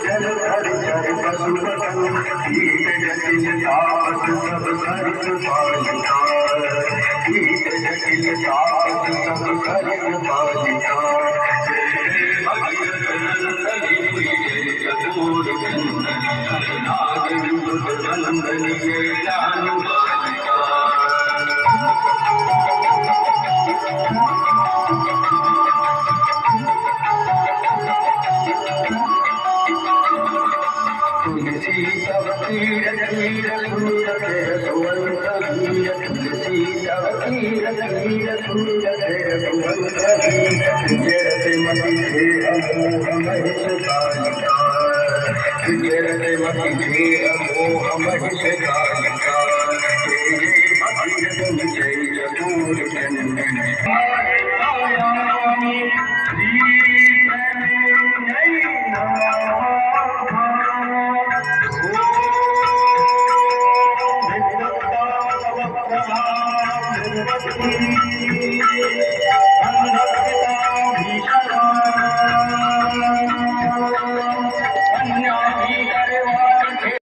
जलधर चर पशुपतन कीट जटिल तापस सब सरिस पालिका कीट जटिल तापस सब सरिस पालिका चतुर नाग बंदन के जानु तुलसी तव तीर तीर सूर तेर सुवंत वीर तुलसी तव तीर तीर सूर तेर सुवंत वीर जरते मति थे अमोह महिष कालिका जरते मति थे अमोह महिष कालिका तेरे भगीरथ जय चतुर चंदन